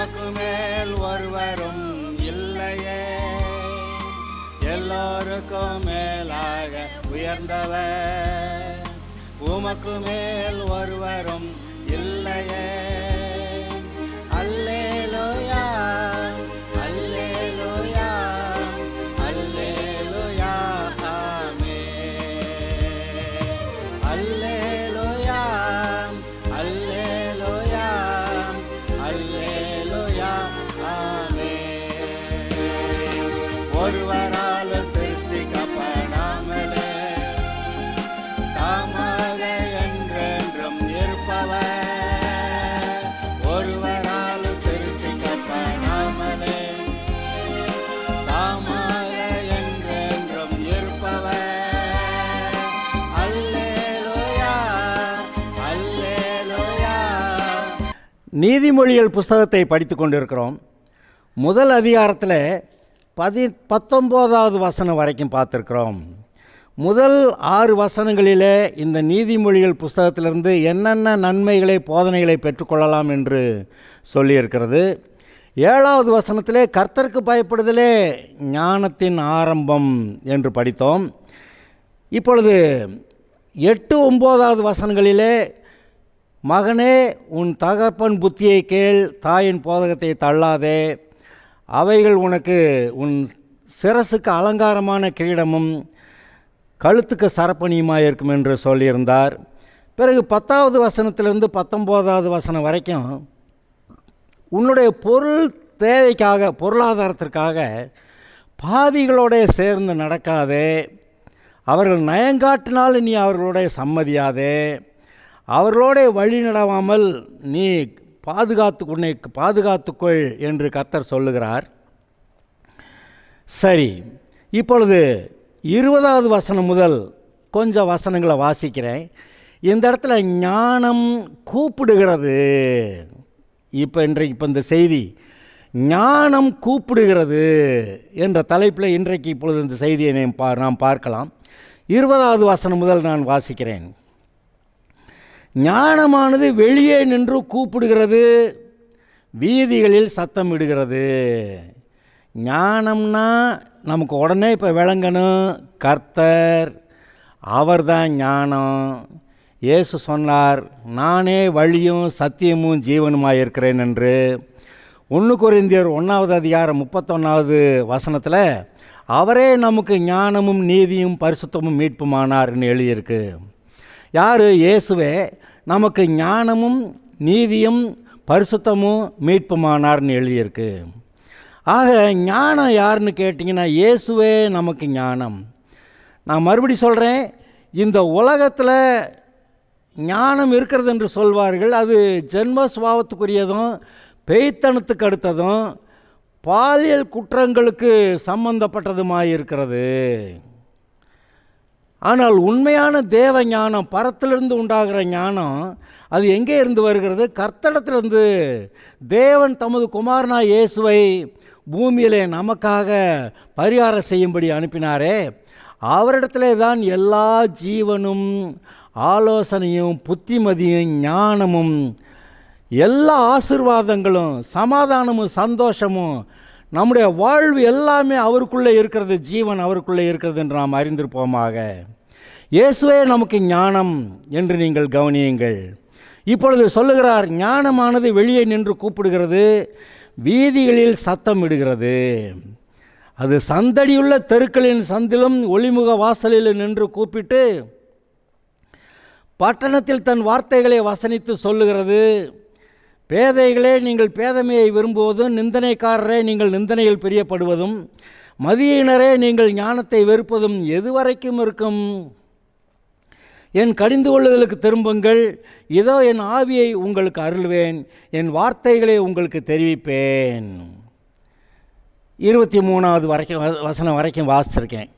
உமக்கு மேல் ஒருவரும் இல்லையே, எல்லோருக்கும் மேலாக உயர்ந்தவர். உமக்கு மேல் ஒருவரும் இல்லையே. அல்லேலூயா, அல்லேலூயா, அல்லேலூயா, ஆமென். அல்லேலூயா, அல்லேலூயா, அல்லேலூயா, ஆமென். ஒருவரால் சிருஷ்டிக்கப்படாமலே தாமாக என்றென்றும் இருப்பவர். ஒருவரால் சிருஷ்டிக்கப்படாமலே தாமாக என்றென்றும் இருப்பவர். அல்லேலூயா, அல்லேலூயா. நீதிமொழிகள் புஸ்தகத்தை படித்து கொண்டிருக்கிறோம். முதல் அதிகாரத்தில் 19வது வசனம் வரைக்கும் பார்த்துருக்கிறோம். முதல் 6 வசனங்களிலே இந்த நீதிமொழிகள் புஸ்தகத்திலிருந்து என்னென்ன நன்மைகளை போதனைகளை பெற்றுக்கொள்ளலாம் என்று சொல்லியிருக்கிறது. 7வது வசனத்திலே கர்த்தருக்கு பயப்படுதலே ஞானத்தின் ஆரம்பம் என்று படித்தோம். இப்பொழுது 8, 9வது வசனங்களிலே மகனே உன் தகப்பன் புத்தியை கேள், தாயின் போதகத்தை தள்ளாதே, அவைகள் உனக்கு உன் சிரசுக்கு அலங்காரமான கிரீடமும் கழுத்துக்கு சரப்பணியுமாக இருக்கும் என்று சொல்லியிருந்தார். பிறகு 10வது வசனத்திலிருந்து 19வது வசனம் வரைக்கும் உன்னுடைய பொருள் தேவைக்காக, பொருளாதாரத்திற்காக பாவிகளோட சேர்ந்து நடக்காதே, அவர்கள் நயங்காட்டினால் நீ அவர்களோட சம்மதியாதே, அவர்களோட வழி நடவாமல் நீ பாதுகாத்துக்கொள் என்று கர்த்தர் சொல்லுகிறார். சரி, இப்பொழுது 20வது வசனம் முதல் கொஞ்சம் வசனங்களை வாசிக்கிறேன். இந்த இடத்துல ஞானம் கூப்பிடுகிறது. இப்போ இந்த செய்தி ஞானம் கூப்பிடுகிறது என்ற தலைப்பில் இன்றைக்கு இப்பொழுது இந்த செய்தியை நாம் பார்க்கலாம். 20வது வசனம் முதல் நான் வாசிக்கிறேன். ஞானமானது வெளியே நின்று கூப்பிடுகிறது, வீதிகளில் சத்தம் இடுகிறது. ஞானம்னா நமக்கு உடனே இப்போ விளங்கணும், கர்த்தர் அவர்தான் ஞானம். இயேசு சொன்னார், நானே வழியும் சத்தியமும் ஜீவனுமாக இருக்கிறேன் என்று. 1 கொரிந்தியர் 1வது அதிகாரம் 31வது வசனத்தில் அவரே நமக்கு ஞானமும் நீதியும் பரிசுத்தமும் மீட்புமானார்னு எழுதியிருக்கு. யார்? இயேசுவே நமக்கு ஞானமும் நீதியும் பரிசுத்தமும் மீட்புமானார்னு எழுதியிருக்கு. ஆக ஞானம் யாருன்னு கேட்டிங்கன்னா இயேசுவே நமக்கு ஞானம். நான் மறுபடி சொல்கிறேன், இந்த உலகத்தில் ஞானம் இருக்கிறது என்று சொல்வார்கள். அது ஜென்ம சுபாவத்துக்குரியதும் பேய்த்தனத்துக்கு அடுத்ததும் பாலியல் குற்றங்களுக்கு சம்பந்தப்பட்டதுமாய் இருக்கிறது. ஆனால் உண்மையான தேவ ஞானம், பரத்திலிருந்து உண்டாகிற ஞானம், அது எங்கே இருந்து வருகிறது? கர்த்தரிடத்திலிருந்து. தேவன் தமது குமாரனாய் இயேசுவை பூமியிலே நமக்காக பரிகாரம் செய்யும்படி அனுப்பினாரே, அவரிடத்திலே தான் எல்லா ஜீவனும் ஆலோசனையும் புத்திமதியும் ஞானமும் எல்லா ஆசீர்வாதங்களும் சமாதானமும் சந்தோஷமும் நம்முடைய வாழ்வு எல்லாமே அவருக்குள்ளே இருக்கிறது. ஜீவன் அவருக்குள்ளே இருக்கிறது என்று நாம் அறிந்திருப்போமாக. இயேசுவே நமக்கு ஞானம் என்று நீங்கள் கவனியுங்கள். இப்பொழுது சொல்லுகிறார், ஞானமானது வெளியே நின்று கூப்பிடுகிறது, வீதிகளில் சத்தம் இடுகிறது. அது சந்தடியுள்ள தெருக்களின் சந்திலும் ஒளிமுக வாசலில் நின்று கூப்பிட்டு பட்டணத்தில் தன் வார்த்தைகளை வசனித்து சொல்லுகிறது. பேதைகளே நீங்கள் பேதமையை விரும்புவதும், நிந்தனைக்காரரே நீங்கள் நிந்தனையில் பிரியப்படுவதும், மதியினரே நீங்கள் ஞானத்தை வெறுப்பதும் எதுவரைக்கும் இருக்கும்? என் கடிந்து கொள்ளுதலுக்கு திரும்புங்கள், இதோ என் ஆவியை உங்களுக்கு அருள்வேன், என் வார்த்தைகளை உங்களுக்கு தெரிவிப்பேன். 23வது வசனம் வரைக்கும் வாசிச்சிருக்கேன்.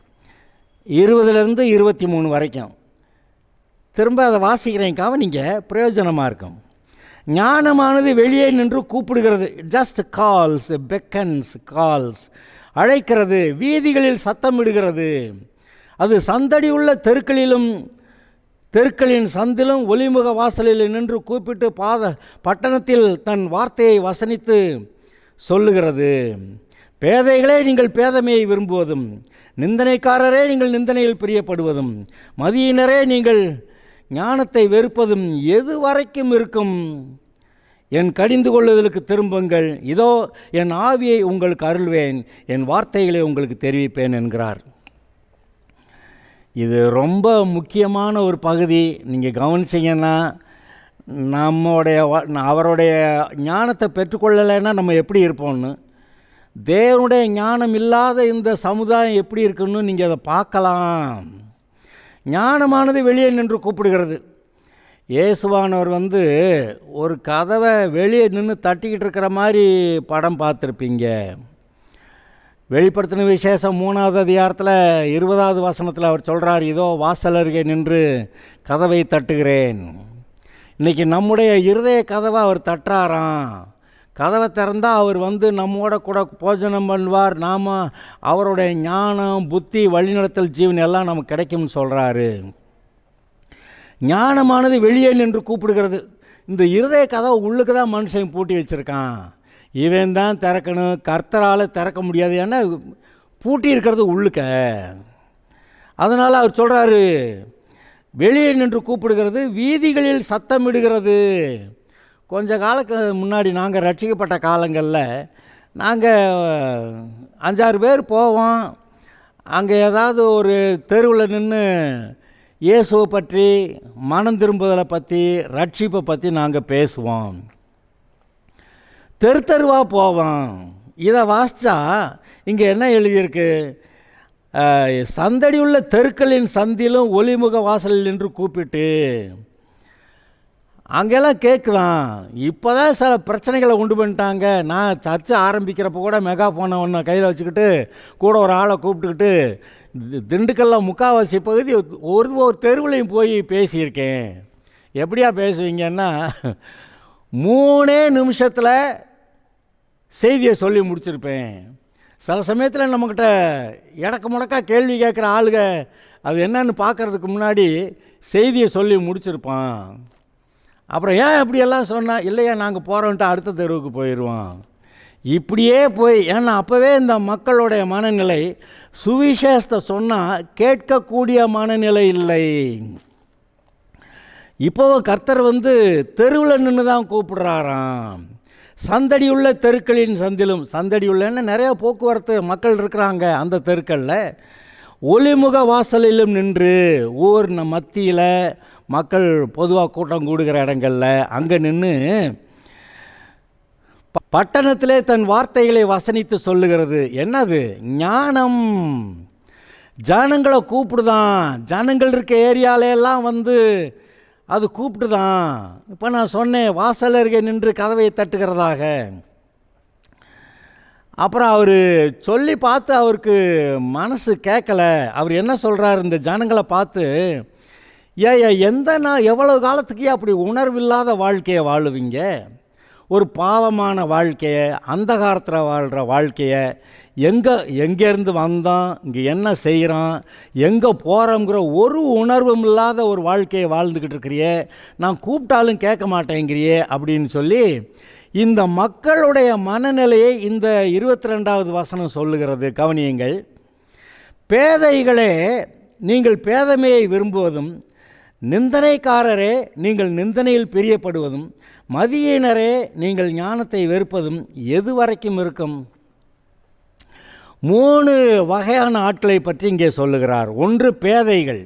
20லேருந்து 23 வரைக்கும் திரும்ப அதை வாசிக்கிறேன், கவனிங்க, பிரயோஜனமாக இருக்கும். ஞானமானது வெளியே நின்று கூப்பிடுகிறது. ஜஸ்ட் கால்ஸ், பெக்கன்ஸ், கால்ஸ், அழைக்கிறது. வீதிகளில் சத்தமிடுகிறது. அது சந்தடி உள்ள தெருக்களிலும் தெருக்களின் சந்திலும் ஒலிமுக வாசலில் நின்று கூப்பிட்டு பட்டணத்தில் தன் வார்த்தையை வசனித்து சொல்லுகிறது. பேதைகளே நீங்கள் பேதமையை விரும்புவதும், நிந்தனைக்காரரே நீங்கள் நிந்தனையில் பிரியப்படுவதும், மதியினரே நீங்கள் ஞானத்தை வெறுப்பதும் எது வரைக்கும் இருக்கும்? என் கடிந்து கொள்ளுதலுக்கு திரும்புங்கள், இதோ என் ஆவியை உங்களுக்கு அருள்வேன், என் வார்த்தைகளை உங்களுக்கு தெரிவிப்பேன் என்கிறார். இது ரொம்ப முக்கியமான ஒரு பகுதி. நீங்கள் கவனிச்சிங்கன்னா, அவருடைய ஞானத்தை பெற்றுக்கொள்ளலைன்னா நம்ம எப்படி இருப்போம்னு, தேவனுடைய ஞானம் இல்லாத இந்த சமுதாயம் எப்படி இருக்குன்னு நீங்கள் அதை பார்க்கலாம். ஞானமானது வெளியே நின்று கூப்பிடுகிறது. இயேசுவானவர் ஒரு கதவை வெளியே நின்று தட்டிக்கிட்டு இருக்கிற மாதிரி படம் பார்த்துருப்பீங்க. வெளிப்படுத்தின விசேஷம் 3வது அதிகாரத்தில் 20வது வசனத்தில் அவர் சொல்கிறார், இதோ வாசல் அருகே நின்று கதவை தட்டுகிறேன். இன்றைக்கி நம்முடைய இருதய கதவை அவர் தட்டுறாராம். கதவை திறந்தால் அவர் நம்மோட கூட போஜனம் பண்ணுவார். நாம் அவருடைய ஞானம், புத்தி, வழிநடத்தல், ஜீவன் எல்லாம் நமக்கு கிடைக்கும்னு சொல்கிறாரு. ஞானமானது வெளியே நின்று கூப்பிடுகிறது. இந்த இருதய கதவை உள்ளுக்கு தான் மனுஷன் பூட்டி வச்சுருக்கான். இவன் தான் திறக்கணும், கர்த்தரால் திறக்க முடியாது, ஏன்னா பூட்டி இருக்கிறது உள்ளுக்க. அதனால் அவர் சொல்கிறாரு, வெளியே நின்று கூப்பிடுகிறது, வீதிகளில் சத்தமிடுகிறது. கொஞ்ச காலத்துக்கு முன்னாடி நாங்கள் ரட்சிக்கப்பட்ட காலங்களில் நாங்கள் 5-6 பேர் போவோம். அங்கே ஏதாவது ஒரு தெருவில் நின்று இயேசுவை பற்றி, மனம் திரும்புதலை பற்றி, ரட்சிப்பை பற்றி நாங்கள் பேசுவோம். தெருவாக போவோம். இதை வாசித்தா இங்கே என்ன எழுதியிருக்கு? சந்தடியுள்ள தெருக்களின் சந்திலும் ஒலிமுக வாசலில் நின்று கூப்பிட்டு, அங்கெல்லாம் கேட்குதான். இப்போ தான் சில பிரச்சனைகளை உண்டு பண்ணிட்டாங்க. நான் சர்ச்சை ஆரம்பிக்கிறப்ப கூட மெகாஃபோனை ஒன்று கையில் வச்சுக்கிட்டு கூட ஒரு ஆளை கூப்பிட்டுக்கிட்டு திண்டுக்கல்ல முக்கால்வாசி பகுதி ஒரு தெருவுலையும் போய் பேசியிருக்கேன். எப்படியா பேசுவீங்கன்னா, 3 நிமிஷத்தில் செய்தியை சொல்லி முடிச்சிருப்பேன். சில சமயத்தில் நம்மக்கிட்ட இடக்கு முடக்கா கேள்வி கேட்குற ஆளுங்க அது என்னன்னு பார்க்குறதுக்கு முன்னாடி செய்தியை சொல்லி முடிச்சிருப்பான். அப்புறம் ஏன் இப்படியெல்லாம் சொன்னால், இல்லையா நாங்கள் போகிறோன்ட்டு அடுத்த தெருவுக்கு போயிடுவோம். இப்படியே போய், ஏன்னா அப்போவே இந்த மக்களுடைய மனநிலை சுவிசேஷத்தை சொன்னால் கேட்கக்கூடிய மனநிலை இல்லை. இப்போவும் கர்த்தர் தெருவில் நின்று தான் கூப்பிடுறாராம். சந்தடியுள்ள தெருக்களின் சந்திலும், சந்தடியுள்ளன்னு நிறைய போக்குவரத்து மக்கள் இருக்கிறாங்க அந்த தெருக்களில், ஒலிமுக வாசலிலும் நின்று, ஊர் மத்தியில் மக்கள் பொதுவாக கூட்டம் கூடுகிற இடங்களில் அங்கே நின்று பட்டணத்திலே தன் வார்த்தைகளை வசனித்து சொல்லுகிறது. என்னது? ஞானம். ஜனங்களை கூப்பிடுதான். ஜனங்கள் இருக்க ஏரியாலெல்லாம் அது கூப்பிட்டுதான். இப்போ நான் சொன்னேன், வாசல் அருகே நின்று கதவை தட்டுகிறதாக. அப்புறம் அவர் சொல்லி பார்த்து அவருக்கு மனசு கேட்கலை. அவர் என்ன சொல்கிறார், இந்த ஜனங்களை பார்த்து, நான் எவ்வளவு காலத்துக்கே அப்படி உணர்வில்லாத வாழ்க்கையை வாழுவீங்க? ஒரு பாவமான வாழ்க்கையை, அந்தகாரத்தில் வாழ்கிற வாழ்க்கையை, எங்கேருந்து வந்தோம், இங்கே என்ன செய்கிறோம், எங்கே போகிறோங்கிற ஒரு உணர்வும் இல்லாத ஒரு வாழ்க்கையை வாழ்ந்துக்கிட்டு இருக்கிறியே, நான் கூப்பிட்டாலும் கேட்க மாட்டேங்கிறியே அப்படின்னு சொல்லி இந்த மக்களுடைய மனநிலையை இந்த 22வது வசனம் சொல்லுகிறது. கவனியுங்கள். பேதைகளே நீங்கள் பேதமையை விரும்புவதும், நிந்தனைக்காரரே நீங்கள் நிந்தனையில் பிரியப்படுவதும், மதியினரே நீங்கள் ஞானத்தை வெறுப்பதும் எது வரைக்கும் இருக்கும்? 3 வகையான ஆட்களை பற்றி இங்கே சொல்லுகிறார். 1 பேதைகள்,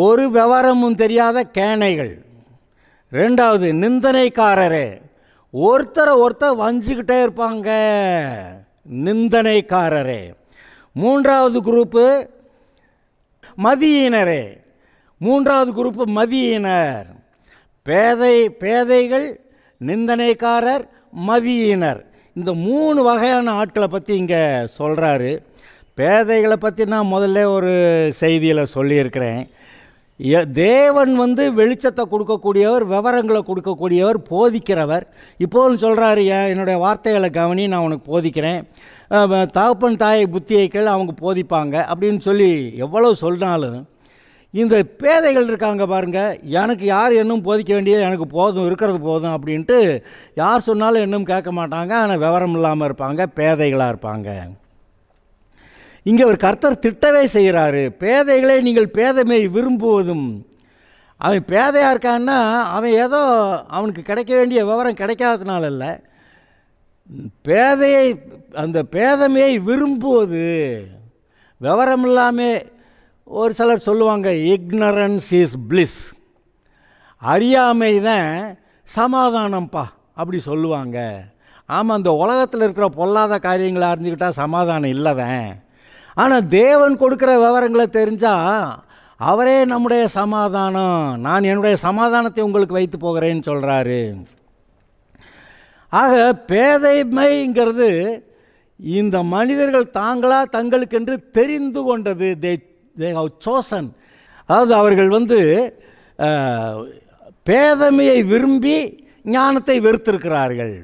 ஒரு விவரமும் தெரியாத கேனைகள். 2வது நிந்தனைக்காரரே, ஒருத்தர் வஞ்சிக்கிட்டே இருப்பாங்க, நிந்தனைக்காரரே. 3வது குரூப்பு மதியினரே. 3வது குரூப்பு மதியினர். பேதைகள், நிந்தனைக்காரர், மதியினர். இந்த 3 வகையான ஆட்களை பற்றி இங்கே சொல்கிறாரு. பேதைகளை பற்றி நான் முதல்ல ஒரு செய்தியில் சொல்லியிருக்கிறேன். தேவன் வெளிச்சத்தை கொடுக்கக்கூடியவர், விவரங்களை கொடுக்கக்கூடியவர், போதிக்கிறவர். இப்போது சொல்கிறாரு, என்னுடைய வார்த்தைகளை கவனி, நான் உனக்கு போதிக்கிறேன், தகப்பன் தாயை புத்தியை கேள், அவங்க போதிப்பாங்க அப்படின்னு சொல்லி எவ்வளோ சொன்னாலும் இந்த பேதைகள் இருக்காங்க பாருங்க, எனக்கு யார் இன்னும் போதிக்க வேண்டியது எனக்கு போதும், இருக்கிறது போதும் அப்படின்ட்டு யார் சொன்னாலும் இன்னும் கேட்க மாட்டாங்க. ஆனால் விவரம் இல்லாமல் இருப்பாங்க, பேதைகளாக இருப்பாங்க. இங்கே ஒரு கர்த்தர் திட்டவே செய்கிறாரு, பேதைகளே நீங்கள் பேதமை விரும்புவதும். அவன் பேதையாக இருக்கான்னா அவன் ஏதோ அவனுக்கு கிடைக்க வேண்டிய விவரம் கிடைக்காததுனால இல்லை, அந்த பேதமையை விரும்புவது. விவரம் இல்லாமல் ஒரு சிலர் சொல்லுவாங்க, இக்னரன்ஸ் இஸ் பிளிஸ், அறியாமை தான் சமாதானம்ப்பா அப்படி சொல்லுவாங்க. ஆமாம், அந்த உலகத்தில் இருக்கிற பொல்லாத காரியங்களை அறிஞ்சிக்கிட்டால் சமாதானம் இல்லைதான். ஆனால் தேவன் கொடுக்குற விவரங்களை தெரிஞ்சால் அவரே நம்முடைய சமாதானம். நான் என்னுடைய சமாதானத்தை உங்களுக்கு வைத்து போகிறேன்னு சொல்கிறாரு. ஆக பேதைமைங்கிறது இந்த மனிதர்கள் தாங்களாக தங்களுக்கென்று தெரிந்து கொண்டது. they have chosen. அதாவது அவர்கள் பேதமையை விரும்பி ஞானத்தை வெறுத்திருக்கிறார்கள்.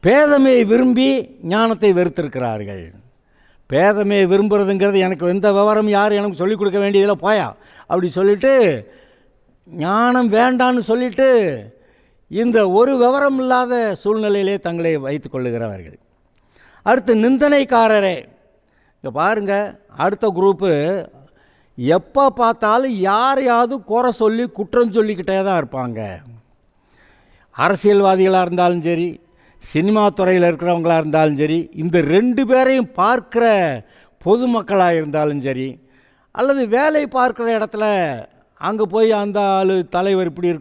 பேதமையை விரும்பி ஞானத்தை வெறுத்திருக்கிறார்கள். பேதமையை விரும்புறதுங்கிறது எனக்கு எந்த விவரம் யார் எனக்கு சொல்லிக் கொடுக்க வேண்டியதில் போயா அப்படி சொல்லிவிட்டு ஞானம் வேண்டான்னு சொல்லிவிட்டு இந்த ஒரு விவரம் இல்லாத சூழ்நிலையிலே தங்களை வைத்து கொள்ளுகிறவர்கள். அடுத்து நிந்தனைக்காரரே. இங்கே பாருங்கள், அடுத்த குரூப்பு எப்போ பார்த்தாலும் யாரையாவது குறை சொல்லி குற்றம் சொல்லிக்கிட்டே தான் இருப்பாங்க. அரசியல்வாதிகளாக இருந்தாலும் சரி, சினிமா துறையில் இருக்கிறவங்களாக இருந்தாலும் சரி, இந்த ரெண்டு பேரையும் பார்க்குற பொதுமக்களாக இருந்தாலும் சரி, அல்லது வேலை பார்க்குற இடத்துல அங்கே போய் அந்த ஆள் தலைவர் இப்படி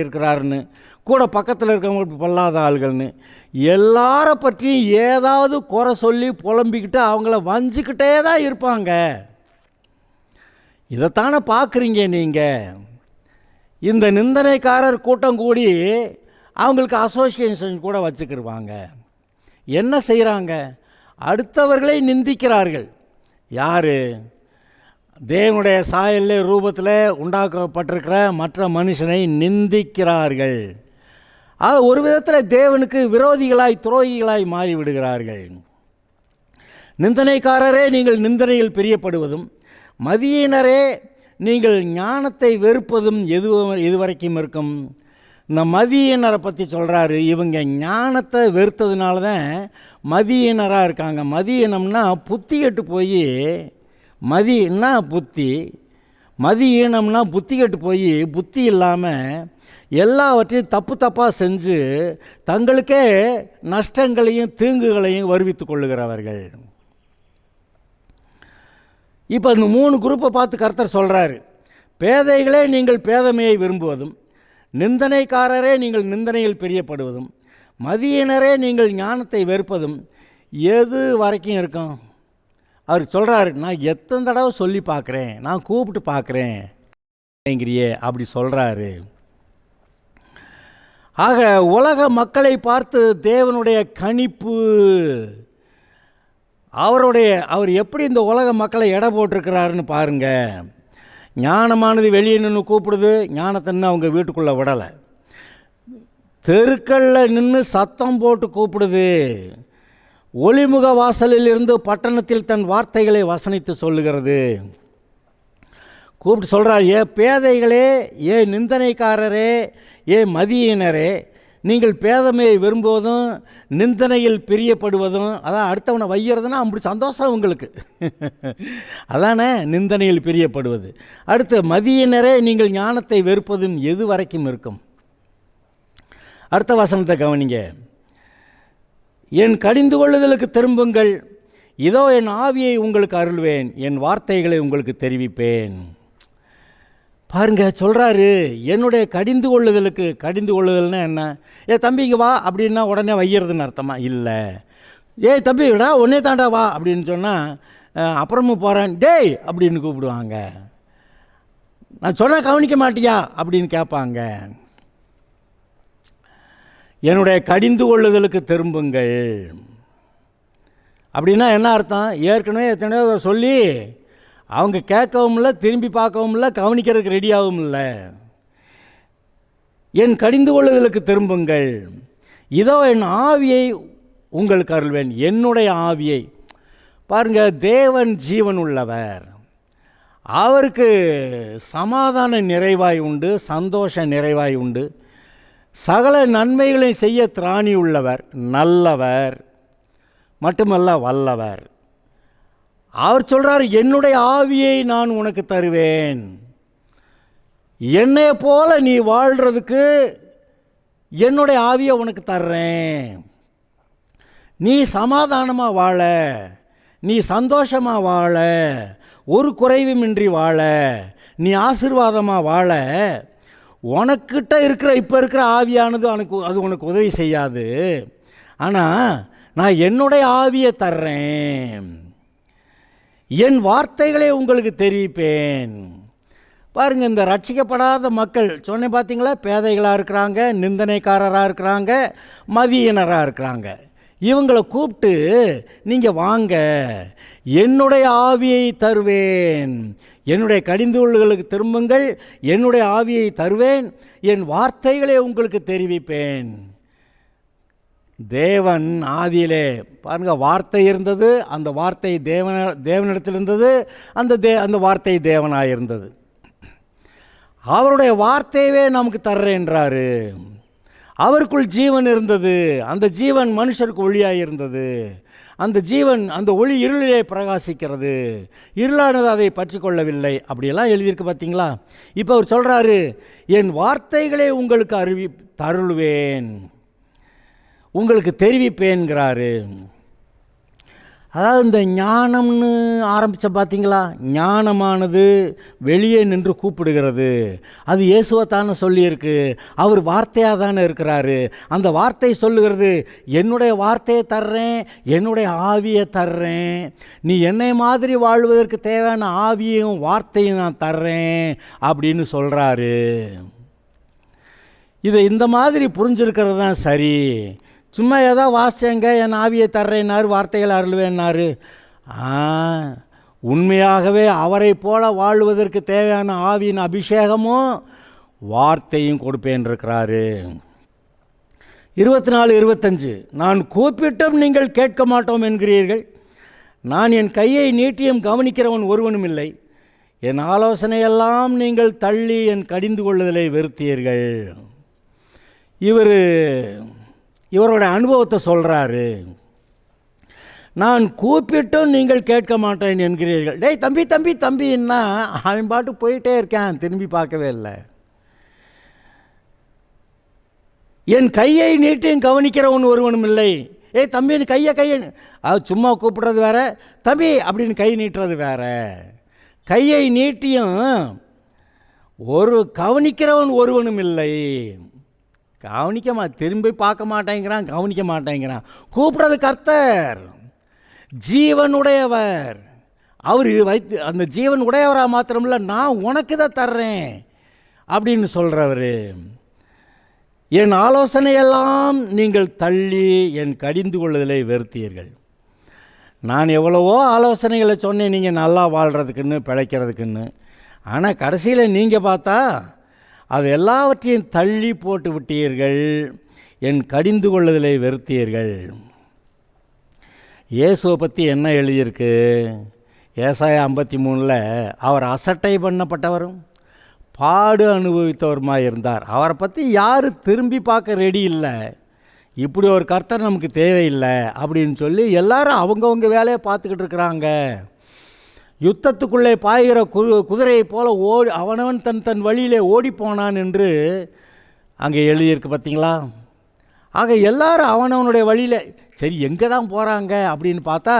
இருக்கிறாருன்னு கூட பக்கத்தில் இருக்கிறவங்க பொல்லாத ஆள்கள்னு எல்லாரை பற்றியும் ஏதாவது குறை சொல்லி புலம்பிக்கிட்டு அவங்கள வஞ்சிக்கிட்டே தான் இருப்பாங்க. இதைத்தானே பார்க்குறீங்க நீங்கள். இந்த நிந்தனைக்காரர் கூட்டம் கூடி அவங்களுக்கு அசோசியேஷன் கூட வச்சுக்கிடுவாங்க. என்ன செய்கிறாங்க? அடுத்தவர்களை நிந்திக்கிறார்கள். யார்? தேவனுடைய சாயலில் ரூபத்தில் உண்டாக்கப்பட்டிருக்கிற மற்ற மனுஷனை நிந்திக்கிறார்கள். அது ஒரு விதத்தில் தேவனுக்கு விரோதிகளாய் துரோகிகளாய் மாறிவிடுகிறார்கள். நிந்தனைக்காரரே நீங்கள் நிந்தனையில் பிரியப்படுவதும், மதியினரே நீங்கள் ஞானத்தை வெறுப்பதும் எதுவரைக்கும் இருக்கும்? இந்த மதியினரை பற்றி சொல்கிறாரு. இவங்க ஞானத்தை வெறுத்ததுனால தான் மதியினராக இருக்காங்க. மதியினம்னா புத்தி கெட்டு போய், மதினா புத்தி, மதியீனம்னா புத்தி கெட்டு போய் புத்தி இல்லாமல் எல்லாவற்றையும் தப்பாக செஞ்சு தங்களுக்கே நஷ்டங்களையும் தீங்குகளையும் வருவித்து கொள்ளுகிறவர்கள். இப்போ இந்த 3 குரூப்பை பார்த்து கர்த்தர் சொல்கிறாரு, பேதைகளே நீங்கள் பேதமையை விரும்புவதும், நிந்தனைக்காரரே நீங்கள் நிந்தனையில் பிரியப்படுவதும், மதியினரே நீங்கள் ஞானத்தை வெறுப்பதும் எது வரைக்கும் இருக்கும்? அவர் சொல்கிறாரு, நான் எத்தனை தடவை சொல்லி பார்க்குறேன், நான் கூப்பிட்டு பார்க்குறேன் அப்படி சொல்கிறாரு. ஆக உலக மக்களை பார்த்து தேவனுடைய கணிப்பு, அவர் எப்படி இந்த உலக மக்களை எடை போட்டிருக்கிறாருன்னு பாருங்கள். ஞானமானது வெளியே நின்று கூப்பிடுது, ஞானத்தின்னு அவங்க வீட்டுக்குள்ளே விடலை. தெருக்களில் நின்று சத்தம் போட்டு கூப்பிடுது. ஒளிமுக வாசலில் இருந்து பட்டணத்தில் தன் வார்த்தைகளை வசனித்து சொல்லுகிறது. கூப்பிட்டு சொல்கிறார், ஏ பேதைகளே, ஏ நிந்தனைக்காரரே, ஏ மதியினரே, நீங்கள் பேதமையை விரும்புவதும் நிந்தனையில் பிரியப்படுவதும், அதான் அடுத்தவனை வைக்கிறதுனா அப்படி சந்தோஷம் உங்களுக்கு அதானே நிந்தனையில் பிரியப்படுவது. அடுத்து மதியினரே நீங்கள் ஞானத்தை வெறுப்பதும் எது வரைக்கும் இருக்கும்? அடுத்த வசனத்தை கவனிங்க. என் கடிந்து கொள்ளுதலுக்கு திரும்புங்கள், இதோ என் ஆவியை உங்களுக்கு அருள்வேன், என் வார்த்தைகளை உங்களுக்கு தெரிவிப்பேன். பாருங்க, சொல்கிறாரு என்னுடைய கடிந்து கொள்ளுதலுக்கு. கடிந்து கொள்ளுதல்னா என்ன? ஏ தம்பிங்க வா அப்படின்னா உடனே வைக்கிறதுன்னு அர்த்தமா? இல்லை. ஏய் தம்பி விடா ஒன்னே தாண்டா வா அப்படின்னு சொன்னால் அப்புறமும் போகிறேன் டேய் அப்படின்னு கூப்பிடுவாங்க. நான் சொன்னால் கவனிக்க மாட்டியா அப்படின்னு கேட்பாங்க. என்னுடைய கடிந்து கொள்ளுதலுக்கு திரும்புங்கள் அப்படின்னா என்ன அர்த்தம்? ஏற்கனவே எத்தனையோ சொல்லி அவங்க கேட்கவும் இல்லை, திரும்பி பார்க்கவும் இல்லை, கவனிக்கிறதுக்கு ரெடியாகவும் இல்லை. என் கடிந்து கொள்ளுதலுக்கு திரும்புங்கள், இதோ என் ஆவியை உங்களுக்கு அருள்வேன். என்னுடைய ஆவியை பாருங்கள், தேவன் ஜீவன் உள்ளவர். அவருக்கு சமாதான நிறைவாய் உண்டு, சந்தோஷ நிறைவாய் உண்டு, சகல நன்மைகளை செய்ய திராணி உள்ளவர், நல்லவர், மட்டுமல்ல வல்லவர். அவர் சொல்கிறார், என்னுடைய ஆவியை நான் உனக்கு தருவேன். என்னை போல நீ வாழ்கிறதுக்கு என்னுடைய ஆவியை உனக்கு தர்றேன். நீ சமாதானமாக வாழ, நீ சந்தோஷமாக வாழ, ஒரு குறைவுமின்றி வாழ, நீ ஆசீர்வாதமாக வாழ, உனக்கிட்ட இருக்கிற இப்போ இருக்கிற ஆவியானது அது உனக்கு உதவி செய்யாது. ஆனால் நான் என்னுடைய ஆவியை தர்றேன், என் வார்த்தைகளை உங்களுக்கு தெரிவிப்பேன். பாருங்கள், இந்த ரட்சிக்கப்படாத மக்கள் சொன்னேன் பார்த்தீங்களா, பேதைகளாக இருக்கிறாங்க, நிந்தனைக்காரராக இருக்கிறாங்க, மதியினராக இருக்கிறாங்க. இவங்களை கூப்பிட்டு நீங்கள் வாங்க, என்னுடைய ஆவியை தருவேன், என்னுடைய கடிந்துகளுக்கு திரும்புங்கள், என்னுடைய ஆவியை தருவேன், என் வார்த்தைகளை உங்களுக்கு தெரிவிப்பேன். தேவன் ஆதியிலே பாருங்கள் வார்த்தை இருந்தது, அந்த வார்த்தை தேவனிடத்தில் இருந்தது, அந்த வார்த்தை தேவனாக இருந்தது. அவருடைய வார்த்தையவே நமக்கு தர்றேன்றாரு. அவருக்குள் ஜீவன் இருந்தது, அந்த ஜீவன் மனுஷருக்கு ஒளியாக இருந்தது. அந்த ஜீவன், அந்த ஒளி இருளிலே பிரகாசிக்கிறது, இருளானது அதை பற்றி கொள்ளவில்லை. அப்படியெல்லாம் எழுதியிருக்கு பார்த்தீங்களா. இப்போ அவர் சொல்கிறாரு, என் வார்த்தைகளை உங்களுக்கு தருள்வேன், உங்களுக்கு தெரிவிப்பேன்கிறாரு. அதாவது இந்த ஞானம்னு ஆரம்பித்த பார்த்தீங்களா, ஞானமானது வெளியே நின்று கூப்பிடுகிறது. அது இயேசுவை தானே சொல்லியிருக்கு, அவர் வார்த்தையாக தானே இருக்கிறாரு. அந்த வார்த்தை சொல்லுகிறது, என்னுடைய வார்த்தையை தர்றேன், என்னுடைய ஆவியை தர்றேன், நீ என்னை மாதிரி வாழ்வதற்கு தேவையான ஆவியையும் வார்த்தையும் நான் தர்றேன் அப்படின்னு சொல்கிறாரு. இதை இந்த மாதிரி புரிஞ்சிருக்கிறது தான் சரி. சும்மா ஏதோ வாசிச்சங்க, என் ஆவியை தர்றேன்னாரு, வார்த்தைகள் அருள்வேன்னாரு. உண்மையாகவே அவரை போல வாழ்வதற்கு தேவையான ஆவியின் அபிஷேகமும் வார்த்தையும் கொடுப்பேன்ருக்கிறாரு. 24:25, நான் கூப்பிட்டும் நீங்கள் கேட்க மாட்டோம் என்கிறீர்கள், நான் என் கையை நீட்டியும் கவனிக்கிறவன் ஒருவனும் இல்லை, என் ஆலோசனையெல்லாம் நீங்கள் தள்ளி என் கடிந்து கொள்ளுதலை வெறுத்தீர்கள். இவரோட அனுபவத்தை சொல்கிறாரு. நான் கூப்பிட்டும் நீங்கள் கேட்க மாட்டேன் என்கிறீர்கள். டேய் தம்பி தம்பி தம்பின்னா அவன் பாட்டு போயிட்டே இருக்கான், திரும்பி பார்க்கவே இல்லை. என் கையை நீட்டியும் கவனிக்கிறவன் ஒருவனும் இல்லை. ஏய் தம்பின்னு கையை அது சும்மா கூப்பிடுறது வேற, தம்பி அப்படின்னு கை நீட்டுறது வேற. கையை நீட்டியும் கவனிக்கிறவன் ஒருவனும் இல்லை. திரும்பி பார்க்க மாட்டேங்கிறான், கவனிக்க மாட்டேங்கிறான். கூப்பிடுறது கர்த்தர், ஜீவனுடையவர். அவர் அந்த ஜீவன் உடையவராக மாத்திரமில்ல, நான் உனக்கு தான் தர்றேன் அப்படின்னு சொல்கிறவர். என் ஆலோசனையெல்லாம் நீங்கள் தள்ளி என் கடிந்து கொள்ளுதலை வெறுத்தீர்கள். நான் எவ்வளவோ ஆலோசனைகளை சொன்னேன் நீங்கள் நல்லா வாழ்கிறதுக்குன்னு, பிழைக்கிறதுக்குன்னு. ஆனால் கடைசியில் நீங்கள் பார்த்தா அது எல்லாவற்றையும் தள்ளி போட்டு விட்டீர்கள், என் கடிந்து கொள்ளுதலை வெறுத்தீர்கள். இயேசுவை பற்றி என்ன எழுதியிருக்கு? ஏசாயா 53 அவர் அசட்டை பண்ணப்பட்டவரும் பாடு அனுபவித்தவருமாக இருந்தார். அவரை பற்றி யாரும் திரும்பி பார்க்க ரெடி இல்லை. இப்படி ஒரு கர்த்தர் நமக்கு தேவையில்லை அப்படின்னு சொல்லி எல்லாரும் அவங்கவுங்க வேலையை பார்த்துக்கிட்டு இருக்கிறாங்க. யுத்தத்துக்குள்ளே பாய்கிற குதிரையை போல அவனவன் தன் வழியிலே ஓடிப்போனான் என்று அங்கே எழுதியிருக்கு பார்த்தீங்களா. ஆக எல்லாரும் அவனவனுடைய வழியில் சரி எங்கே தான் போகிறாங்க அப்படின்னு பார்த்தா,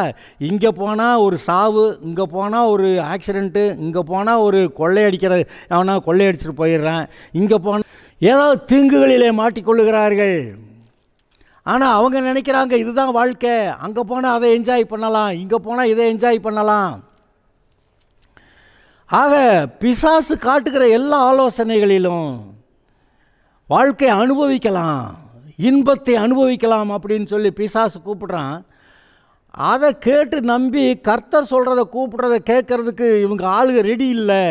இங்கே போனால் ஒரு சாவு, இங்கே போனால் ஒரு ஆக்சிடெண்ட்டு, இங்கே போனால் ஒரு கொள்ளையடிக்கிறது, அவனா கொள்ளையடிச்சிட்டு போயிடுறான், இங்கே போனால் ஏதாவது தீங்குகளிலே மாட்டிக்கொள்ளுகிறார்கள். ஆனால் அவங்க நினைக்கிறாங்க இதுதான் வாழ்க்கை, அங்கே போனால் அதை என்ஜாய் பண்ணலாம், இங்கே போனால் இதை என்ஜாய் பண்ணலாம். ஆக பிசாசு காட்டுகிற எல்லா ஆலோசனைகளிலும் வாழ்க்கை அனுபவிக்கலாம், இன்பத்தை அனுபவிக்கலாம் அப்படின்னு சொல்லி பிசாசு கூப்பிடுறான். அதை கேட்டு நம்பி கர்த்தர் சொல்கிறத கூப்பிடுறத கேட்கறதுக்கு இவங்க ஆளுங்க ரெடி இல்லை.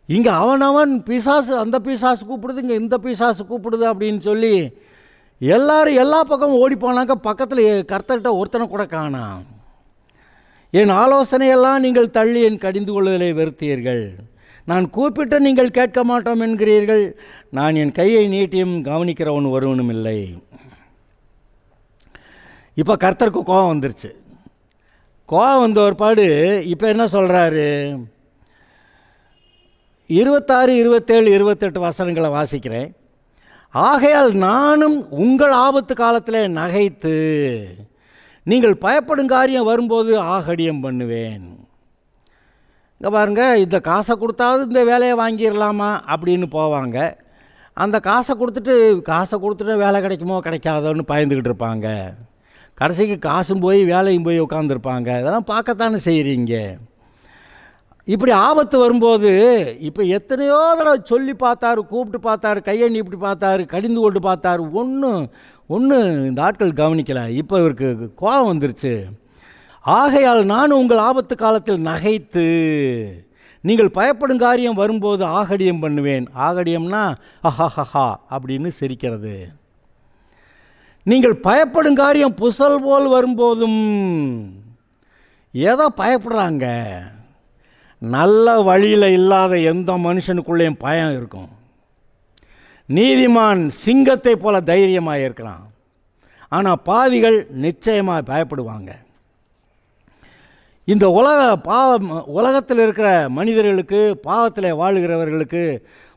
இங்கே அவனவன் பிசாசு, அந்த பிசாசு கூப்பிடுது, இங்கே இந்த பிசாசு கூப்பிடுது அப்படின்னு சொல்லி எல்லாரும் எல்லா பக்கமும் ஓடி போனாக்க பக்கத்தில் கர்த்தர்கிட்ட ஒருத்தனை கூட காணாம். என் ஆலோசனையெல்லாம் நீங்கள் தள்ளி என் கடிந்து கொள்ளுதலை வெறுத்தீர்கள். நான் கூப்பிட்டு நீங்கள் கேட்க மாட்டோம் என்கிறீர்கள். நான் என் கையை நீட்டியும் கவனிக்கிறவன் ஒருவனும் இல்லை. இப்போ கர்த்தருக்கு கோபம் வந்துருச்சு. கோபம் வந்த ஒரு பாடு இப்போ என்ன சொல்கிறாரு? 26, 27, 28 வசனங்களை வாசிக்கிறேன். ஆகையால் நானும் உங்கள் ஆபத்து காலத்தில் நகைத்து நீங்கள் பயப்படும் காரியம் வரும்போது ஆகடியம் பண்ணுவேன். இங்கே பாருங்கள், இந்த காசை கொடுத்தாவது இந்த வேலையை வாங்கிடலாமா அப்படின்னு போவாங்க. அந்த காசை கொடுத்துட்டு வேலை கிடைக்குமோ கிடைக்காதோன்னு பயந்துக்கிட்டு இருப்பாங்க. கடைசிக்கு காசும் போய் வேலையும் போய் உட்காந்துருப்பாங்க. இதெல்லாம் பார்க்கத்தானே செய்கிறீங்க. இப்படி ஆபத்து வரும்போது இப்போ எத்தனையோ தடவை சொல்லி பார்த்தாரு, கூப்பிட்டு பார்த்தாரு, கையை நீப்பிட்டு பார்த்தாரு, கடிந்து கொண்டு பார்த்தாரு. ஒன்று இந்த ஆட்கள் கவனிக்கலை. இப்போ இவருக்கு கோபம் வந்துருச்சு. ஆகையால் நான் உங்கள் ஆபத்து காலத்தில் நகைத்து நீங்கள் பயப்படும் காரியம் வரும்போது ஆகடியம் பண்ணுவேன். ஆகடியம்னா ஹஹஹா அப்படின்னு சிரிக்கிறது. நீங்கள் பயப்படும் காரியம் புசல் போல் வரும்போதும் ஏதோ பயப்படுறாங்க. நல்ல வழியில் இல்லாத எந்த மனுஷனுக்குள்ளேயும் பயம் இருக்கும். நீதிமான் சிங்கத்தை போல தைரியமாக இருக்கிறான். ஆனால் பாவிகள் நிச்சயமாக பயப்படுவாங்க. இந்த உலகத்தில் இருக்கிற மனிதர்களுக்கு, பாவத்தில் வாழுகிறவர்களுக்கு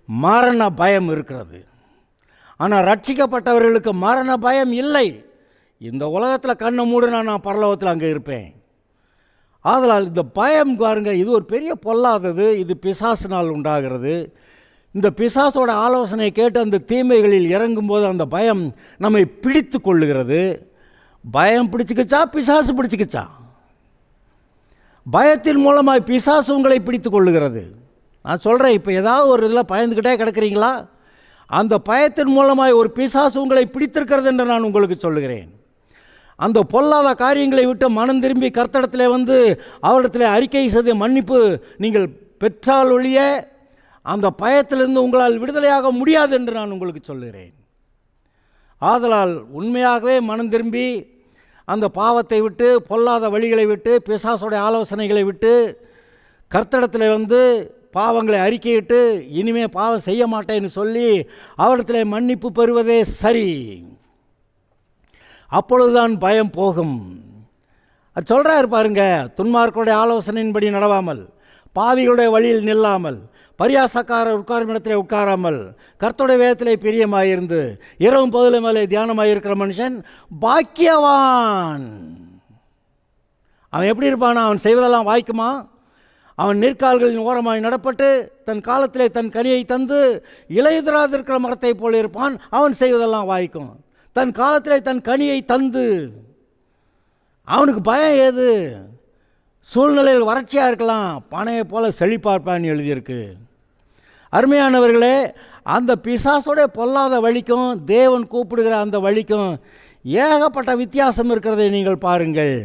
மரண பயம் இருக்கிறது. ஆனால் ரட்சிக்கப்பட்டவர்களுக்கு மரண பயம் இல்லை. இந்த உலகத்தில் கண்ணை மூடுனா நான் பரலோகத்தில் அங்கே இருப்பேன். ஆதலால் இந்த பயம் பாருங்க, இது ஒரு பெரிய பொல்லாதது. இது பிசாசினால் உண்டாகிறது. இந்த பிசாசோட ஆலோசனை கேட்டு அந்த தீமைகளில் இறங்கும்போது அந்த பயம் நம்மை பிடித்து கொள்ளுகிறது. பயம் பிடிச்சிக்கிச்சா பிசாசு பிடிச்சிக்கிச்சா? பயத்தின் மூலமாக பிசாசு உங்களை பிடித்து கொள்ளுகிறது. நான் சொல்கிறேன், இப்போ ஏதாவது ஒரு இதில் பயந்துக்கிட்டே கிடக்கிறீங்களா? அந்த பயத்தின் மூலமாக ஒரு பிசாசு உங்களை பிடித்திருக்கிறது என்று நான் உங்களுக்கு சொல்லுகிறேன். அந்த பொல்லாத காரியங்களை விட்டு மனம் திரும்பி கர்த்தரிடத்தில் வந்து அவரிடத்தில் அறிக்கை செய்து மன்னிப்பு நீங்கள் பெற்றால் ஒழிய அந்த பயத்திலிருந்து உங்களால் விடுதலையாக முடியாது என்று நான் உங்களுக்கு சொல்லுகிறேன். ஆதலால் உண்மையாகவே மனம் திரும்பி அந்த பாவத்தை விட்டு, பொல்லாத வழிகளை விட்டு, பிசாசுடைய ஆலோசனைகளை விட்டு கர்த்தரிடத்தில் வந்து பாவங்களை அறிக்கையிட்டு இனிமே பாவம் செய்ய மாட்டேன்னு சொல்லி அவரிடத்தில் மன்னிப்பு பெறுவதே சரி. அப்பொழுதுதான் பயம் போகும். அது சொல்கிறாரு பாருங்க, துன்மார்க்கருடைய ஆலோசனையின்படி நடவாமல், பாவிகளுடைய வழியில் நில்லாமல், பரியாசக்காரர் உட்காரும் இடத்துல உட்காராமல், கர்த்தருடைய வேதத்திலே பிரியமாயிருந்து இரவும் பகலும் மேலே தியானமாயிருக்கிற மனுஷன் பாக்கியவான். அவன் எப்படி இருப்பானா? அவன் செய்வதெல்லாம் வாய்க்குமா? அவன் நீர்க்கால்களின் ஓரமாய் நடப்பட்டு தன் காலத்திலே தன் கனியை தந்து இலையுதிராதிருக்கிற மரத்தை போல இருப்பான். அவன் செய்வதெல்லாம் வாய்க்கும். தன் காலத்திலே தன் கனியை தந்து. அவனுக்கு பயம் ஏது? சூழ்நிலையில் வறட்சியாக இருக்கலாம், பனையை போல செழிப்பார்ப்பான்னு எழுதியிருக்கு. அருமையானவர்களே, அந்த பிசாசோடைய பொல்லாத வழிக்கும் தேவன் கூப்பிடுகிற அந்த வழிக்கும் ஏகப்பட்ட வித்தியாசம் இருக்கிறதை நீங்கள் பாருங்கள்.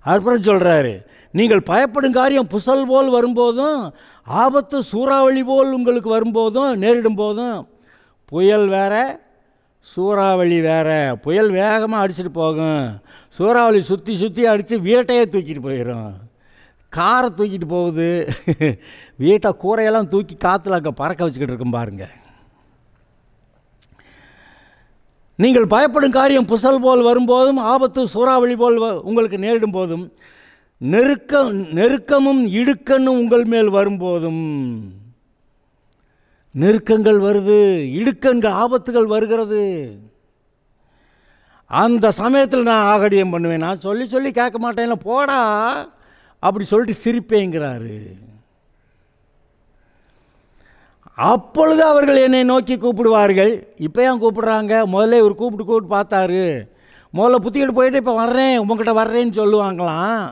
அப்புறம் சொல்கிறாரு, நீங்கள் பயப்படும் காரியம் புசல் போல் வரும்போதும், ஆபத்து சூறாவளி போல் உங்களுக்கு வரும்போதும், நேரிடும் போதும், புயல் வேற சூறாவளி வேற. புயல் வேகமாக அடிச்சுட்டு போகும், சூறாவளி சுற்றி சுற்றி அடித்து வீட்டையே தூக்கிட்டு போயிடும். காரை தூக்கிட்டு போகுது, வீட்டை கூரையெல்லாம் தூக்கி காற்றுல அங்கே பறக்க வச்சுக்கிட்டு இருக்கும் பாருங்க. நீங்கள் பயப்படும் காரியம் புசல் போல் வரும்போதும், ஆபத்து சூறாவளி போல் உங்களுக்கு நேரிடும் போதும், நெருக்கமும் இடுக்கண்ணும் உங்கள் மேல் வரும்போதும். நெருக்கங்கள் வருது, இடுக்கண்கள், ஆபத்துகள் வருகிறது. அந்த சமயத்தில் நான் ஆகடியம் பண்ணுவேன். நான் சொல்லி சொல்லி கேட்க மாட்டேன்ல, போடா அப்படி சொல்லிட்டு சிரிப்பேங்கிறாரு. அப்பொழுது அவர்கள் என்னை நோக்கி கூப்பிடுவார்கள். இப்போ ஏன் கூப்பிடுறாங்க? முதல்ல இவர் கூப்பிட்டு பார்த்தாரு. முதல்ல புத்திக்கிட்டு போயிட்டு இப்போ வர்றேன், உங்ககிட்ட வர்றேன்னு சொல்லுவாங்களாம்.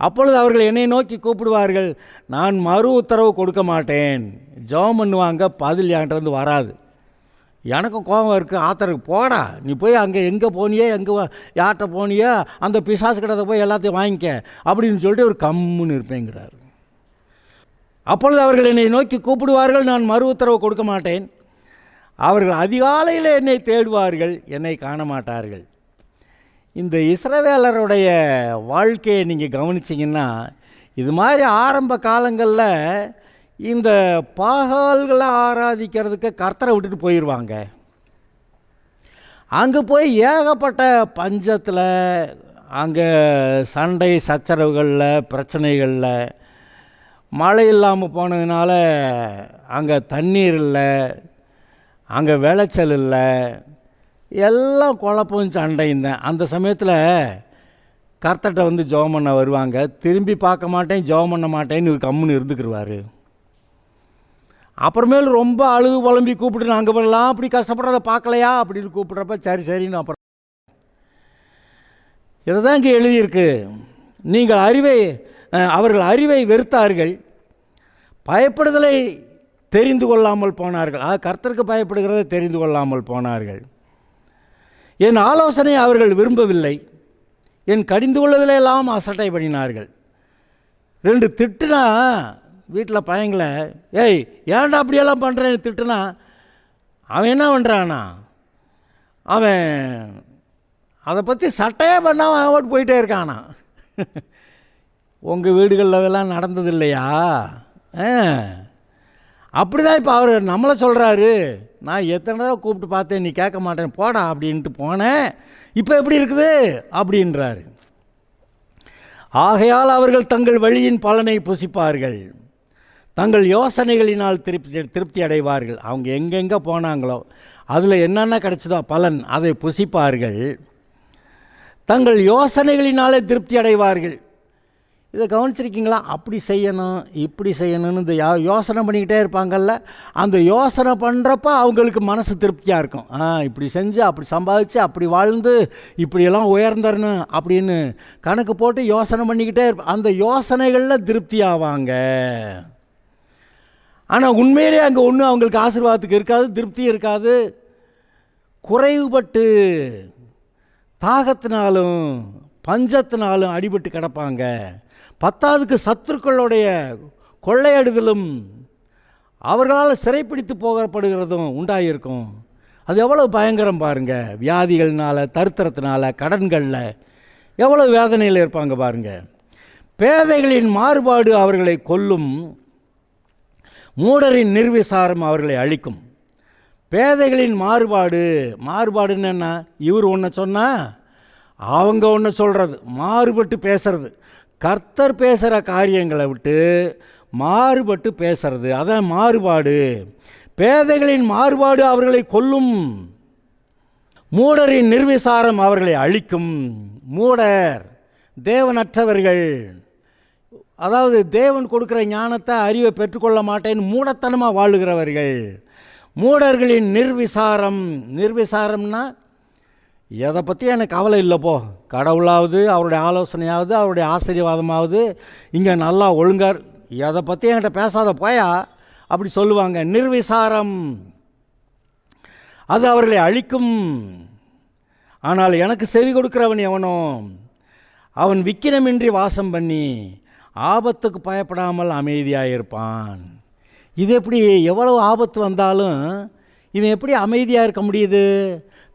அப்பொழுது அவர்கள் என்னை நோக்கி கூப்பிடுவார்கள், நான் மறு உத்தரவு கொடுக்க மாட்டேன். ஜெபம் பண்ணுவாங்க, பதில் என்கிட்ட வராது. எனக்கு கோபம் இருக்குது, ஆத்தருக்கு போடா, நீ போய் அங்கே எங்கே போனியோ, எங்கே யார்கிட்ட போனியோ அந்த பிசாசு கிட்ட போய் எல்லாத்தையும் வாங்கிக்க அப்படின்னு சொல்லிட்டு ஒரு கம்முன்னு இருப்பேங்கிறார். அப்பொழுது அவர்கள் என்னை நோக்கி கூப்பிடுவார்கள், நான் மறு உத்தரவு கொடுக்க மாட்டேன். அவர்கள் அதிகாலையில் என்னை தேடுவார்கள், என்னை காண மாட்டார்கள். இந்த இஸ்ரவேலருடைய வாழ்க்கையை நீங்கள் கவனிச்சிங்கன்னா, இது மாதிரி ஆரம்ப காலங்களில் இந்த பாகால்களை ஆராதிக்கிறதுக்கு கர்த்தரை விட்டுட்டு போயிடுவாங்க. அங்கே போய் ஏகப்பட்ட பஞ்சத்தில், அங்கே சண்டை சச்சரவுகளில், பிரச்சனைகளில், மழை இல்லாமல் போனதுனால அங்கே தண்ணீர் இல்லை, அங்கே விளைச்சல் இல்லை, எல்லாம் குழப்பம் சண்டையும் தான். அந்த சமயத்தில் கர்த்தர்கிட்ட வந்து ஜெபம் பண்ண வருவாங்க. திரும்பி பார்க்க மாட்டேன், ஜெபம் பண்ண மாட்டேன்னு ஒரு கம்முன்னு இருந்துக்கிடுவார். அப்புறமேல் ரொம்ப அழுது புலம்பி கூப்பிட்டு, நாங்கள் பண்ணலாம் அப்படி கஷ்டப்படுறத பார்க்கலையா அப்படின்னு கூப்பிட்றப்ப சரி சரின்னு அப்புறம் இதை தான் இங்கே எழுதியிருக்கு. நீங்கள் அவர்கள் அறிவை வெறுத்தார்கள், பயப்படுதலை தெரிந்து கொள்ளாமல் போனார்கள். கர்த்தருக்கு பயப்படுகிறதை தெரிந்து கொள்ளாமல் போனார்கள். என் ஆலோசனை அவர்கள் விரும்பவில்லை, என் கடிந்து கொள்வதிலெல்லாம் அசட்டை பண்ணினார்கள். 2 திட்டுனா வீட்டில் பையங்களை, ஏய் ஏன்டா அப்படியெல்லாம் பண்ணுறேன்னு திட்டுனா அவன் என்ன பண்ணுறானா, அவன் அதை பற்றி சட்டையே பண்ணாமல் அவன் போயிட்டே இருக்கானா. உங்கள் வீடுகளில் அதெல்லாம் நடந்தது இல்லையா? அப்படி தான் இப்போ அவர் நம்மளை சொல்கிறாரு. நான் எத்தனை தடவை கூப்பிட்டு பார்த்தேன், நீ கேட்க மாட்டேன், போடா அப்படின்ட்டு போனேன், இப்போ எப்படி இருக்குது அப்படின்றாரு. ஆகையால் அவர்கள் தங்கள் வழியின் பலனை புசிப்பார்கள், தங்கள் யோசனைகளினால் திருப்தி அடைவார்கள். அவங்க எங்கெங்கே போனாங்களோ அதில் என்னென்ன கிடைச்சதோ பலன் அதை புசிப்பார்கள், தங்கள் யோசனைகளினாலே திருப்தி அடைவார்கள். இதை கவனிச்சிருக்கீங்களா? அப்படி செய்யணும் இப்படி செய்யணும்னு இந்த யோசனை பண்ணிக்கிட்டே இருப்பாங்கள்ல, அந்த யோசனை பண்ணுறப்ப அவங்களுக்கு மனசு திருப்தியாக இருக்கும். இப்படி செஞ்சு அப்படி சம்பாதிச்சு அப்படி வாழ்ந்து இப்படியெல்லாம் உயர்ந்தரணும் அப்படின்னு கணக்கு போட்டு யோசனை பண்ணிக்கிட்டே அந்த யோசனைகளில் திருப்தி ஆவாங்க. ஆனால் உண்மையிலே அங்கே ஒன்றும் அவங்களுக்கு ஆசீர்வாதத்துக்கு இருக்காது, திருப்தி இருக்காது. குறைவுபட்டு தாகத்தினாலும் பஞ்சத்தினாலும் அடிபட்டு கிடப்பாங்க. பத்தாவதுக்கு சத்துருக்களுடைய கொள்ளையடுதலும் அவர்களால் சிறைப்பிடித்து போகப்படுகிறதும் உண்டாகியிருக்கும். அது எவ்வளோ பயங்கரம் பாருங்கள். வியாதிகள்னால, தரித்திரத்தினால, கடன்களில் எவ்வளோ வேதனையில் இருப்பாங்க பாருங்கள். பேதைகளின் மாறுபாடு அவர்களை கொல்லும், மூடரின் நிர்விசாரம் அவர்களை அழிக்கும். பேதைகளின் மாறுபாடுன்னு என்ன? இவர் ஒன்று சொன்னால் அவங்க ஒன்று சொல்கிறது, மாறுபட்டு பேசுறது. கர்த்தர் பேசுகிற காரியங்களை விட்டு மாறுபட்டு பேசுறது, அதான் மாறுபாடு. பேதைகளின் மாறுபாடு அவர்களை கொல்லும், மூடரின் நிர்விசாரம் அவர்களை அழிக்கும். மூடர் தேவனற்றவர்கள், அதாவது தேவன் கொடுக்குற ஞானத்தை அறிவை பெற்றுக்கொள்ள மாட்டேன்னு மூடத்தனமாக வாழுகிறவர்கள். மூடர்களின் நிர்விசாரம்னா எதை பற்றி எனக்கு கவலை இல்லைப்போ, கடவுளாவது அவருடைய ஆலோசனையாவது அவருடைய ஆசீர்வாதமாவது இங்கே நல்லா ஒழுங்கார், எதை பற்றி என்கிட்ட பேசாத போயா அப்படி சொல்லுவாங்க. நிர்விசாரம் அது அவர்களை அழிக்கும். ஆனால் எனக்கு செவி கொடுக்கிறவன் எவனோ அவன் விக்கினமின்றி வாசம் பண்ணி ஆபத்துக்கு பயப்படாமல் அமைதியாக இருப்பான். இது எப்படி? எவ்வளவு ஆபத்து வந்தாலும் இவன் எப்படி அமைதியாக இருக்க முடியுது?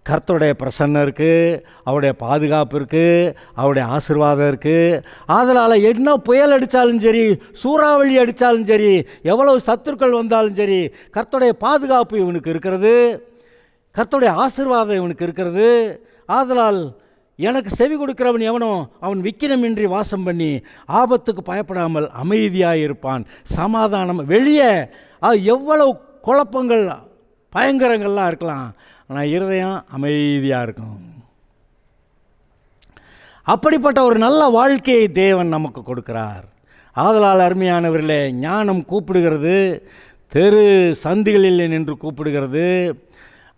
கர்த்தருடைய பிரசன்னம் இருக்குது, அவருடைய பாதுகாப்பு இருக்குது, அவருடைய ஆசீர்வாதம் இருக்குது. அதனால் என்ன புயல் அடித்தாலும் சரி, சூறாவளி அடித்தாலும் சரி, எவ்வளவு சத்துருக்கள் வந்தாலும் சரி, கர்த்தருடைய பாதுகாப்பு இவனுக்கு இருக்கிறது, கர்த்தருடைய ஆசீர்வாதம் இவனுக்கு இருக்கிறது. ஆதலால் எனக்கு செவி கொடுக்கிறவன் எவனோ அவன் விக்கினமின்றி வாசம் பண்ணி ஆபத்துக்கு பயப்படாமல் அமைதியாக இருப்பான். சமாதானம். வெளியே எவ்வளவு குழப்பங்கள் பயங்கரங்கள்லாம் இருக்கலாம், ஆனால் இருதயம் அமைதியாக இருக்கும். அப்படிப்பட்ட ஒரு நல்ல வாழ்க்கையை தேவன் நமக்கு கொடுக்கிறார். ஆதலால் அருமையானவர்களே, ஞானம் கூப்பிடுகிறது, தெரு சந்திகளில் நின்று கூப்பிடுகிறது,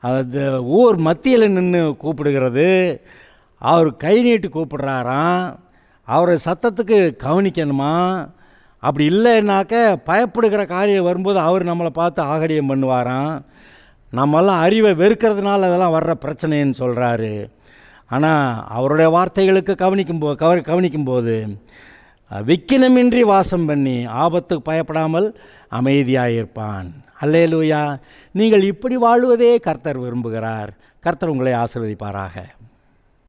அது ஊர் மத்தியில் நின்று கூப்பிடுகிறது. அவர் கை நீட்டு கூப்பிடுறாராம், அவரை சத்தத்துக்கு கவனிக்கணுமா. அப்படி இல்லைன்னாக்க பயப்படுகிற காரியம் வரும்போது அவர் நம்மளை பார்த்து ஆகடியம் பண்ணுவாராம். நம்மெல்லாம் அறிவை வெறுக்கிறதுனால அதெல்லாம் வர்ற பிரச்சனைன்னு சொல்கிறாரு. ஆனால் அவருடைய வார்த்தைகளுக்கு கவனிக்கும்போது விக்கினமின்றி வாசம் பண்ணி ஆபத்துக்கு பயப்படாமல் அமைதியாக இருப்பான். அல்லேலூயா. நீங்கள் இப்படி வாழுவதே கர்த்தர் விரும்புகிறார். கர்த்தர் உங்களை ஆசீர்வதிப்பாராக.